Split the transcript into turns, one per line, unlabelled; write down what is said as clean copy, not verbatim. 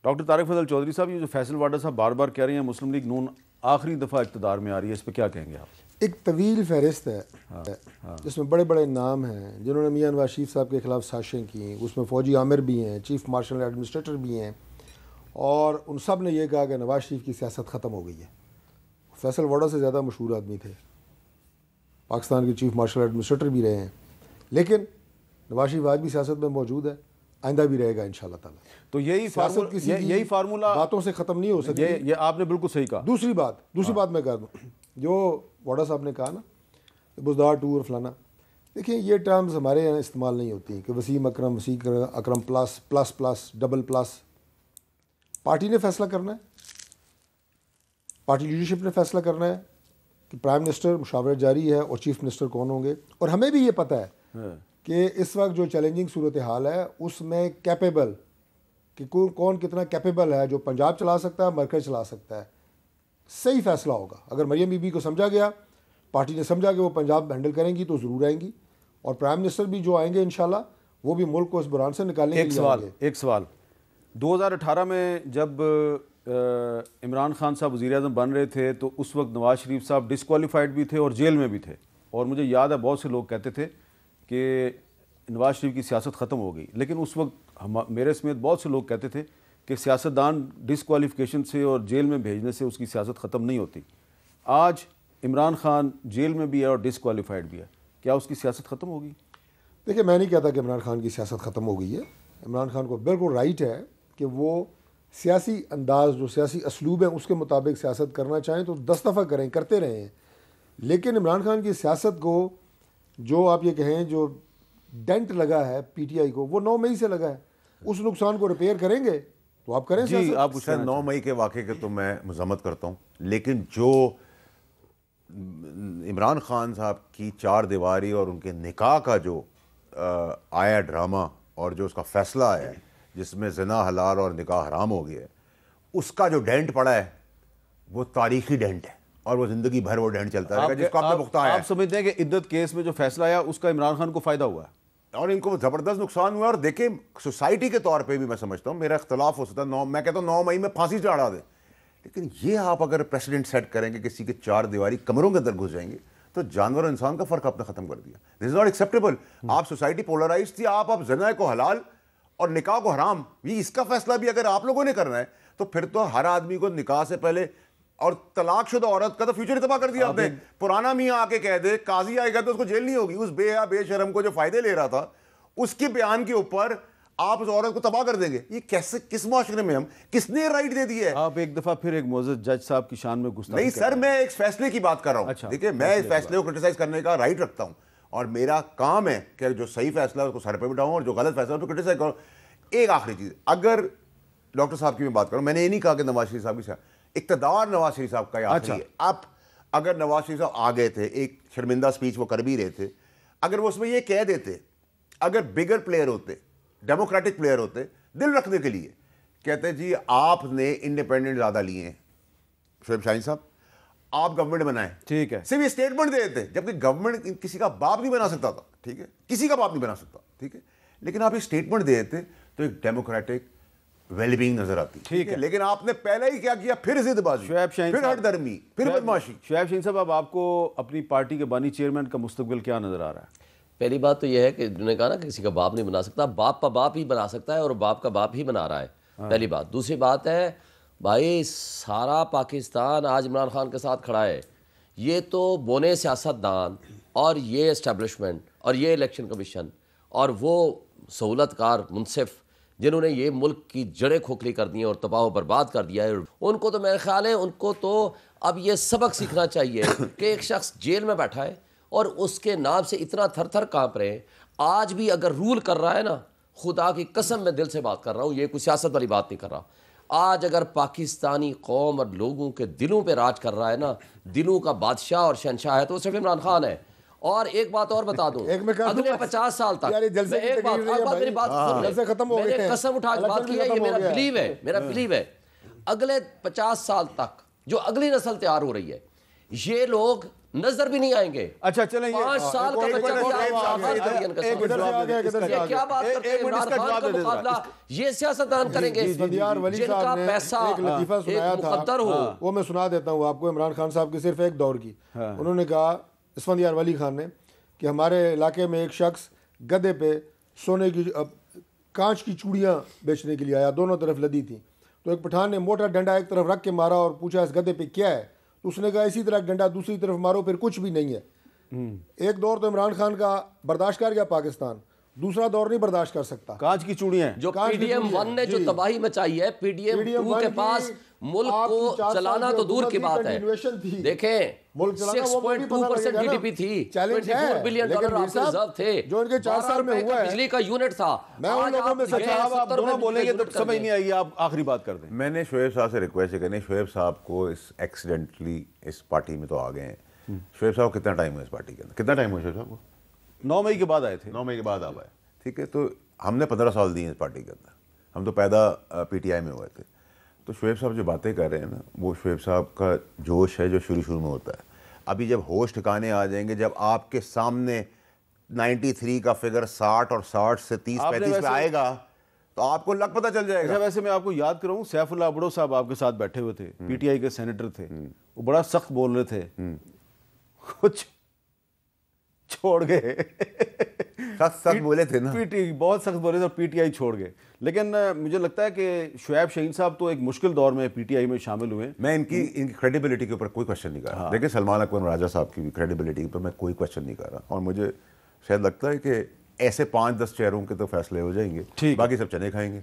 Doctor Tariq فضل چودھری صاحب، یہ جو فیصل واڈا صاحب بار بار کہہ رہے ہیں مسلم لیگ نون آخری دفعہ اقتدار میں آ رہی ہے، اس پہ کیا کہیں گے آپ؟
ایک طویل فہرست ہے جس میں بڑے بڑے نام ہیں جنہوں نے میاں نواز شریف صاحب کے خلاف سازشیں کی. اس میں فوجی عامر بھی ہیں، چیف مارشل ایڈمنسٹریٹر بھی ہیں، اور ان سب نے یہ کہا کہ نواز شریف کی سیاست ختم ہو گئی ہے. فیصل واڈا سے زیادہ مشہور آدمی تھے، پاکستان کے چیف مارشل ایڈمنسٹریٹر بھی رہے ہیں، لیکن نواز شریف آج بھی سیاست میں موجود ہے، آئندہ بھی رہے گا انشاءاللہ تعالی.
تو یہی فارمولہ
باتوں سے ختم نہیں ہو سکتی.
یہ آپ نے بالکل صحیح کہا.
دوسری بات میں کہہ دوں، جو واڈا صاحب نے کہا نا بزدار ٹور فلانا، دیکھیں یہ ٹرمز ہمارے یہاں استعمال نہیں ہوتی کہ وسیم اکرم پلس ڈبل پلس. پارٹی نے فیصلہ کرنا ہے، پارٹی لیڈرشپ نے فیصلہ کرنا ہے کہ پرائم منسٹر مشاورت جاری ہے اور چیف منسٹر کون ہوں گے. اور ہمیں بھی یہ پتہ ہے کہ اس وقت جو چیلنجنگ صورتحال ہے اس میں کیپیبل کہ کون کتنا کیپیبل ہے، جو پنجاب چلا سکتا ہے، مرکز چلا سکتا ہے. صحیح فیصلہ ہوگا اگر مریم بی بی کو سمجھا گیا، پارٹی نے سمجھا کہ وہ پنجاب ہینڈل کریں گی تو ضرور آئیں گی، اور پرائم منسٹر بھی جو آئیں گے انشاءاللہ وہ بھی ملک کو اس بحران سے نکالنے کے لیے آئیں گے.
ایک سوال 2018 میں جب عمران خان صاحب وزیر اعظم بن رہے تھے تو اس وقت نواز شریف صاحب ڈسکوالیفائڈ بھی تھے اور جیل میں بھی تھے، اور مجھے یاد ہے بہت سے لوگ کہتے تھے کہ نواز شریف کی سیاست ختم ہو گئی، لیکن اس وقت میرے سمیت بہت سے لوگ کہتے تھے کہ سیاستدان ڈسکوالیفیکیشن سے اور جیل میں بھیجنے سے اس کی سیاست ختم نہیں ہوتی. آج عمران خان جیل میں بھی ہے اور ڈسکوالیفائڈ بھی ہے، کیا اس کی سیاست ختم ہوگی؟
دیکھیں میں نہیں کہتا کہ عمران خان کی سیاست ختم ہو گئی ہے. عمران خان کو بالکل رائٹ ہے کہ وہ سیاسی انداز جو سیاسی اسلوب ہیں اس کے مطابق سیاست کرنا چاہیں تو 10 دفعہ کرتے رہے ہیں. لیکن عمران خان کی سیاست کو جو آپ یہ کہیں جو ڈینٹ لگا ہے پی ٹی آئی کو، وہ 9 مئی سے لگا ہے. اس نقصان کو ریپیئر کریں گے تو آپ کریں.
جی آپ 9 مئی کے واقعے کے تو میں مذمت کرتا ہوں، لیکن جو عمران خان صاحب کی 4 دیواری اور ان کے نکاح کا جو آیا ڈرامہ اور جو اس کا فیصلہ آیا ہے جس میں زنا حلال اور نکاح حرام ہو گیا ہے، اس کا جو ڈینٹ پڑا ہے وہ تاریخی ڈینٹ ہے اور وہ زندگی بھر وہ ڈینٹ چلتا رہے گا جس کو آپ نے بختا ہے.
آپ سمجھتے ہیں کہ عدت کیس میں جو فیصلہ آیا اس کا عمران خان کو فائدہ ہوا ہے
اور ان کو زبردست نقصان ہوا. اور دیکھیں سوسائٹی کے طور پہ بھی میں سمجھتا ہوں میرا اختلاف ہو سکتا ہے، میں کہتا ہوں 9 مئی میں پھانسی چڑھا دیں، لیکن یہ آپ اگر پریسیڈنٹ سیٹ کریں گے کسی کے 4 دیواری کمروں کے اندر گھس جائیں گے تو جانور اور انسان کا فرق آپ نے ختم کر دیا. دس از ناٹ ایکسیپٹیبل. آپ سوسائٹی پولرائز تھی، آپ زنا کو حلال اور نکاح کو حرام، یہ اس کا فیصلہ بھی اگر آپ لوگوں نے کرنا ہے تو پھر تو ہر آدمی کو نکاح سے پہلے، اور طلاق شدہ عورت کا تو فیوچر تباہ کر دیا آپ نے. پرانا میاں آ کے کہہ دے، قاضی آئے گا تو اس کو جیل نہیں ہوگی. اس بے شرم کو جو فائدے لے رہا تھا اس کے بیان کے اوپر آپ اس عورت کو تباہ کر دیں گے. یہ کیسے، کس معاشرے میں ہم، کس نے رائٹ دے دی ہے؟
آپ ایک دفعہ پھر ایک معزز جج صاحب کی شان میں گستاخی
نہیں سر، میں ایک فیصلے کی بات کر رہا ہوں. دیکھیں میں اس فیصلے کو کرٹیسائز کرنے کا رائٹ رکھتا ہوں اور میرا کام ہے کہ جو صحیح فیصلہ ہے اس کو سر پہ بٹھاؤں اور جو غلط فیصلہ ہے اس کو کرٹیسائز کروں. ایک آخری چیز، اگر ڈاکٹر صاحب کی میں بات کروں، میں نے یہ نہیں کہا کہ نواز شریف صاحب کی اقتدار نواز شریف صاحب کا یہ آخری ہے. اب اگر نواز شریف صاحب آ گئے تھے، ایک شرمندہ سپیچ وہ کر بھی رہے تھے، اگر وہ اس میں یہ کہہ دیتے، اگر بگر پلیئر ہوتے، ڈیموکریٹک پلیئر ہوتے، دل رکھنے کے لیے کہتے جی آپ نے انڈیپینڈنٹ زیادہ لیے ہیں شعیب شاہین صاحب، آپ گورنمنٹ بنائیں،
ٹھیک ہے،
صرف یہ اسٹیٹمنٹ دے دیتے، جبکہ گورنمنٹ کسی کا باپ نہیں بنا سکتا تھا، ٹھیک ہے، کسی کا باپ نہیں بنا سکتا، ٹھیک ہے، لیکن آپ یہ اسٹیٹمنٹ دے دیتے تو ایک ڈیموکریٹک ویل بینگ نظر آتی.
ٹھیک ہے،
لیکن آپ نے پہلے ہی کیا کیا، پھر ضد بازی، پھر ہٹ درمی، پھر بدماشی.
شعیب شاہین صاحب، اب آپ کو اپنی پارٹی کے بانی چیئرمین کا مستقبل کیا نظر آ رہا ہے؟
پہلی بات تو یہ ہے کہ انہوں نے کہا نا کہ کسی کا باپ نہیں بنا سکتا، باپ کا باپ ہی بنا سکتا ہے اور باپ کا باپ ہی بنا رہا ہے، پہلی بات. دوسری بات ہے بھائی سارا پاکستان آج عمران خان کے ساتھ کھڑا ہے. یہ تو بونے سیاست دان اور یہ اسٹیبلشمنٹ اور یہ الیکشن کمیشن اور وہ سہولت کار منصف جنہوں نے یہ ملک کی جڑیں کھوکھلی کر دی ہیں اور تباہ و برباد کر دیا ہے، ان کو تو میرے خیال ہے ان کو تو اب یہ سبق سیکھنا چاہیے کہ ایک شخص جیل میں بیٹھا ہے اور اس کے نام سے اتنا تھر تھر کانپ رہے ہیں. آج بھی اگر رول کر رہا ہے نا، خدا کی قسم میں دل سے بات کر رہا ہوں، یہ کوئی سیاست والی بات نہیں کر رہا، آج اگر پاکستانی قوم اور لوگوں کے دلوں پہ راج کر رہا ہے نا، دلوں کا بادشاہ اور شہنشاہ ہے تو وہ صرف عمران خان ہے. اور ایک بات اور بتا دوں، اگلے 50 سال تک میری بات میں نے قسم اٹھا کے بات کی ہے، یہ میرا بلیو ہے، اگلے 50 سال تک جو اگلی نسل تیار ہو رہی ہے، یہ لوگ نظر بھی نہیں آئیں گے.
اچھا چلیں
5 سال کا بچہ یہ کیا بات کرتے ہیں عمران خان کا مقابلہ یہ سیاستدان کریں گے
اسفندیار ولی
جن کا
صاحب نے
پیسہ
ایک لطیفہ سنایا تھا،
مقدر ہو.
وہ میں سنا دیتا ہوں آپ کو، عمران خان صاحب کی صرف ایک دور کی. انہوں نے کہا اسفندیار ولی خان نے کہ ہمارے علاقے میں ایک شخص گدھے پہ سونے کی کانچ کی چوڑیاں بیچنے کے لیے آیا، دونوں طرف لدی تھیں. تو ایک پٹھان نے موٹا ڈنڈا ایک طرف رکھ کے مارا اور پوچھا اس گدھے پہ کیا ہے؟ تو اس نے کہا اسی طرح ڈنڈا دوسری طرف مارو پھر کچھ بھی نہیں ہے. ایک دور تو عمران خان کا برداشت کر گیا پاکستان، دوسرا دور نہیں برداشت کر سکتا.
کانچ کی چوڑیاں
جو پی ڈی ایم 1 نے جو تباہی مچائی ہے، پی ڈی ایم 2 کے پاس ملک کو چلانا تو دور کی بات ہے. دیکھیں 6.2% جی ڈی پی تھی، $24 بلین آپ کے ریزرو تھے،
جو ان کے 4 سال میں ہوا ہے
بجلی کا یونٹ تھا.
میں ان لوگوں میں سے
آپ دونوں بولیں گے تو سمجھ نہیں آئی. آپ آخری بات کر دیں.
میں نے شعیب صاحب سے ریکویسٹ کرنی، شعیب صاحب کو اس ایکسیڈنٹلی اس پارٹی میں تو آ گئے ہیں. شعیب صاحب کو کتنا ٹائم ہوا اس پارٹی کے اندر؟ کتنا ٹائم ہوا شعیب صاحب کو؟
9 مئی کے بعد آئے تھے.
9 مئی کے بعد آپ آئے. ٹھیک ہے، تو ہم نے 15 سال دیے اس پارٹی کے اندر. ہم تو پیدا پی ٹی آئی میں ہوئے تھے. تو شعیب صاحب جو باتیں کر رہے ہیں نا، وہ شعیب صاحب کا جوش ہے جو شروع میں ہوتا ہے. ابھی جب ہوش ٹھکانے آ جائیں گے، جب آپ کے سامنے 93 کا فگر 60 اور 60 سے 30-35 پہ آئے گا تو آپ کو لگ پتہ چل جائے گا.
ویسے میں آپ کو یاد کراؤں، سیف اللہ بڑو صاحب آپ کے ساتھ بیٹھے ہوئے تھے، پی ٹی آئی کے سینیٹر تھے. وہ بڑا سخت بول رہے تھے، کچھ چھوڑ گئے.
سخت بولے تھے نا،
پی ٹی بہت سخت بولے تھے اور پی ٹی آئی چھوڑ گئے. لیکن مجھے لگتا ہے کہ شعیب شہین صاحب تو ایک مشکل دور میں پی ٹی آئی میں شامل ہوئے.
میں ان کی کریڈیبلٹی کے اوپر کوئی کوشچن نہیں کر رہا. دیکھیں سلمان اکبر راجہ صاحب کی بھی کریڈیبلٹی کے اوپر میں کوئی کوشچن نہیں کر رہا. اور مجھے شاید لگتا ہے کہ ایسے 5-10 چہروں کے تو فیصلے ہو جائیں گے، باقی سب چنے کھائیں گے.